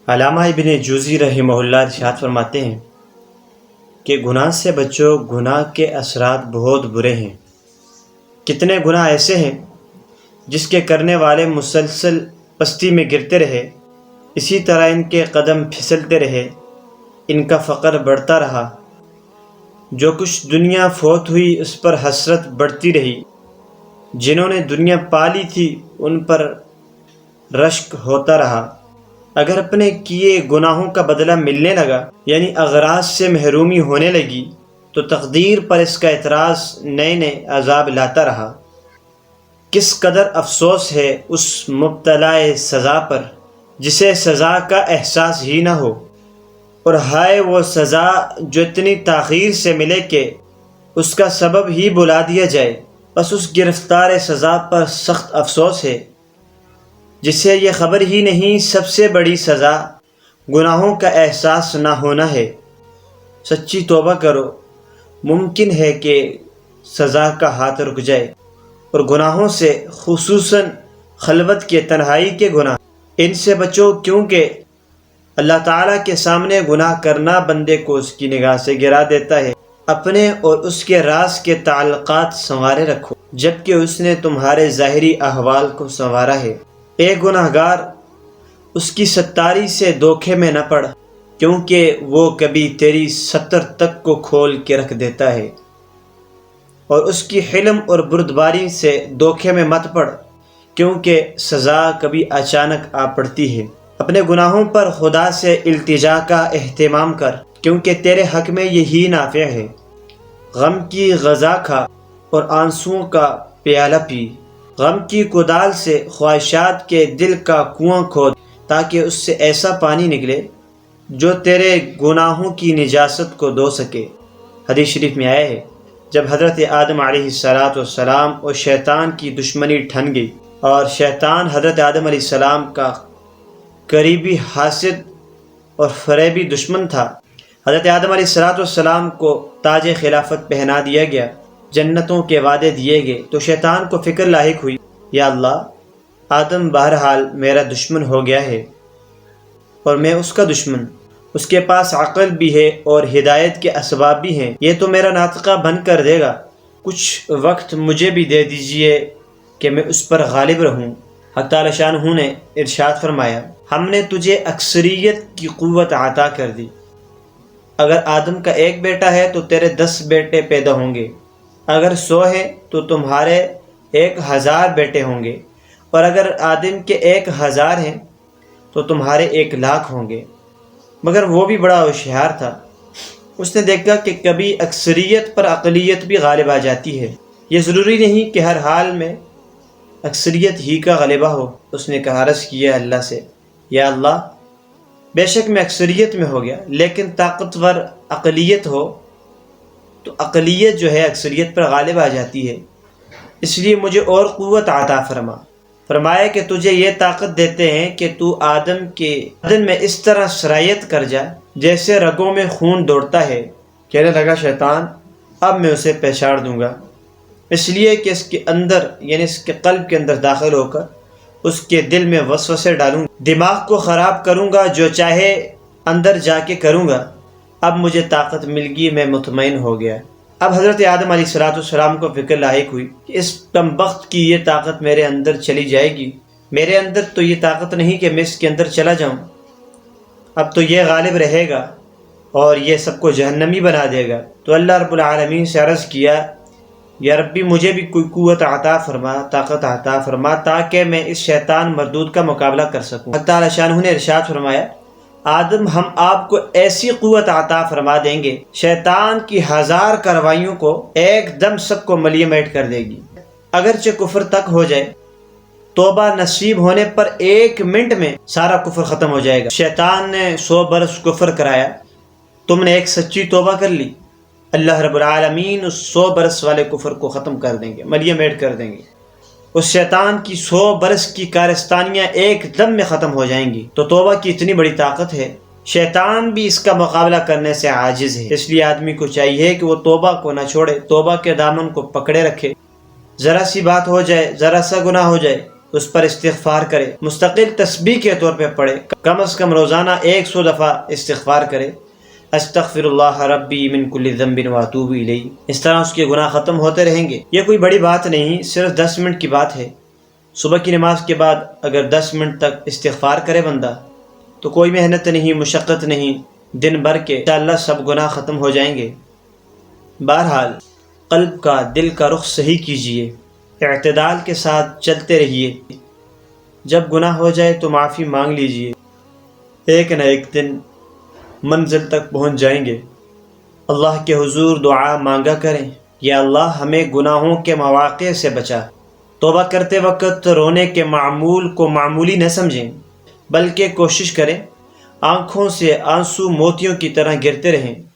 علامہ ابن جوزی رحمہ اللہ ارشاد فرماتے ہیں کہ گناہ سے بچو، گناہ کے اثرات بہت برے ہیں۔ کتنے گناہ ایسے ہیں جس کے کرنے والے مسلسل پستی میں گرتے رہے، اسی طرح ان کے قدم پھسلتے رہے، ان کا فقر بڑھتا رہا، جو کچھ دنیا فوت ہوئی اس پر حسرت بڑھتی رہی، جنہوں نے دنیا پالی تھی ان پر رشک ہوتا رہا۔ اگر اپنے کیے گناہوں کا بدلہ ملنے لگا، یعنی اغراض سے محرومی ہونے لگی، تو تقدیر پر اس کا اعتراض نئے نئے عذاب لاتا رہا۔ کس قدر افسوس ہے اس مبتلائے سزا پر جسے سزا کا احساس ہی نہ ہو، اور ہائے وہ سزا جو اتنی تاخیر سے ملے کہ اس کا سبب ہی بلا دیا جائے۔ بس اس گرفتار سزا پر سخت افسوس ہے جسے یہ خبر ہی نہیں سب سے بڑی سزا گناہوں کا احساس نہ ہونا ہے۔ سچی توبہ کرو، ممکن ہے کہ سزا کا ہاتھ رک جائے، اور گناہوں سے خصوصاً خلوت کے تنہائی کے گناہ، ان سے بچو، کیونکہ اللہ تعالیٰ کے سامنے گناہ کرنا بندے کو اس کی نگاہ سے گرا دیتا ہے۔ اپنے اور اس کے راز کے تعلقات سنوارے رکھو، جبکہ اس نے تمہارے ظاہری احوال کو سنوارا ہے۔ اے گناہ گار، اس کی ستاری سے دھوکے میں نہ پڑ، کیونکہ وہ کبھی تیری ستر تک کو کھول کے رکھ دیتا ہے، اور اس کی حلم اور بردباری سے دھوکے میں مت پڑ، کیونکہ سزا کبھی اچانک آ پڑتی ہے۔ اپنے گناہوں پر خدا سے التجا کا اہتمام کر، کیونکہ تیرے حق میں یہی نافع ہے۔ غم کی غذا کھا اور آنسوؤں کا پیالہ پی، غم کی کدال سے خواہشات کے دل کا کنواں کھود، تاکہ اس سے ایسا پانی نکلے جو تیرے گناہوں کی نجاست کو دھو سکے۔ حدیث شریف میں آیا ہے، جب حضرت آدم علیہ السلام اور شیطان کی دشمنی ٹھن گئی، اور شیطان حضرت آدم علیہ السلام کا قریبی حاسد اور فریبی دشمن تھا، حضرت آدم علیہ السلام کو تاج خلافت پہنا دیا گیا، جنتوں کے وعدے دیے گئے، تو شیطان کو فکر لاحق ہوئی، یا اللہ، آدم بہرحال میرا دشمن ہو گیا ہے اور میں اس کا دشمن، اس کے پاس عقل بھی ہے اور ہدایت کے اسباب بھی ہیں، یہ تو میرا ناطقہ بند کر دے گا، کچھ وقت مجھے بھی دے دیجئے کہ میں اس پر غالب رہوں۔ حق تعالی شانہ نے ارشاد فرمایا، ہم نے تجھے اکثریت کی قوت عطا کر دی، اگر آدم کا ایک بیٹا ہے تو تیرے 10 بیٹے پیدا ہوں گے، اگر 100 ہے تو تمہارے 1000 بیٹے ہوں گے، اور اگر آدم کے 1000 ہیں تو تمہارے 1,00,000 ہوں گے۔ مگر وہ بھی بڑا ہوشیار تھا، اس نے دیکھا کہ کبھی اکثریت پر اقلیت بھی غالب آ جاتی ہے، یہ ضروری نہیں کہ ہر حال میں اکثریت ہی کا غلبہ ہو۔ اس نے کہا، عرض کیا اللہ سے، یا اللہ، بے شک میں اکثریت میں ہو گیا، لیکن طاقتور اقلیت ہو تو اقلیت جو ہے اکثریت پر غالب آ جاتی ہے، اس لیے مجھے اور قوت عطا فرما۔ فرمایا کہ تجھے یہ طاقت دیتے ہیں کہ تو آدم کے بدن میں اس طرح سرایت کر جا جیسے رگوں میں خون دوڑتا ہے۔ کہنے لگا شیطان، اب میں اسے پہچان دوں گا، اس لیے کہ اس کے اندر، یعنی اس کے قلب کے اندر داخل ہو کر اس کے دل میں وسوسے ڈالوں گا، دماغ کو خراب کروں گا، جو چاہے اندر جا کے کروں گا۔ اب مجھے طاقت مل گئی، میں مطمئن ہو گیا۔ اب حضرت آدم علیہ السلام کو فکر لاحق ہوئی کہ اس کم بخت کی یہ طاقت میرے اندر چلی جائے گی، میرے اندر تو یہ طاقت نہیں کہ میں اس کے اندر چلا جاؤں، اب تو یہ غالب رہے گا اور یہ سب کو جہنمی بنا دے گا۔ تو اللہ رب العالمین سے عرض کیا، یا ربی، مجھے بھی کوئی قوت عطا فرما، طاقت عطا فرما، تاکہ میں اس شیطان مردود کا مقابلہ کر سکوں۔ حق تعالی شانہ نے ارشاد فرمایا، آدم، ہم آپ کو ایسی قوت عطا فرما دیں گے، شیطان کی 1000 کاروائیوں کو ایک دم سب کو ملیے میٹ کر دے گی، اگرچہ کفر تک ہو جائے، توبہ نصیب ہونے پر 1 منٹ میں سارا کفر ختم ہو جائے گا۔ شیطان نے 100 برس کفر کرایا، تم نے ایک سچی توبہ کر لی، اللہ رب العالمین اس 100 برس والے کفر کو ختم کر دیں گے، ملیے میٹ کر دیں گے، اس شیطان کی 100 برس کی کارستانیاں ایک دم میں ختم ہو جائیں گی۔ تو توبہ کی اتنی بڑی طاقت ہے، شیطان بھی اس کا مقابلہ کرنے سے عاجز ہے، اس لیے آدمی کو چاہیے کہ وہ توبہ کو نہ چھوڑے، توبہ کے دامن کو پکڑے رکھے۔ ذرا سی بات ہو جائے، ذرا سا گناہ ہو جائے، اس پر استغفار کرے، مستقل تسبیح کے طور پہ پڑھے، کم از کم روزانہ 100 دفعہ استغفار کرے، استغفر اللہ ربی من کل ذنب واتوب الیہ۔ اس طرح اس کے گناہ ختم ہوتے رہیں گے۔ یہ کوئی بڑی بات نہیں، صرف 10 منٹ کی بات ہے۔ صبح کی نماز کے بعد اگر 10 منٹ تک استغفار کرے بندہ تو کوئی محنت نہیں، مشقت نہیں، دن بھر کے انشاءاللہ سب گناہ ختم ہو جائیں گے۔ بہرحال قلب کا، دل کا رخ صحیح کیجئے، اعتدال کے ساتھ چلتے رہیے۔ جب گناہ ہو جائے تو معافی مانگ لیجئے، ایک نہ ایک دن منزل تک پہنچ جائیں گے۔ اللہ کے حضور دعا مانگا کریں، یا اللہ ہمیں گناہوں کے مواقع سے بچا۔ توبہ کرتے وقت رونے کے معمول کو معمولی نہ سمجھیں، بلکہ کوشش کریں آنکھوں سے آنسو موتیوں کی طرح گرتے رہیں۔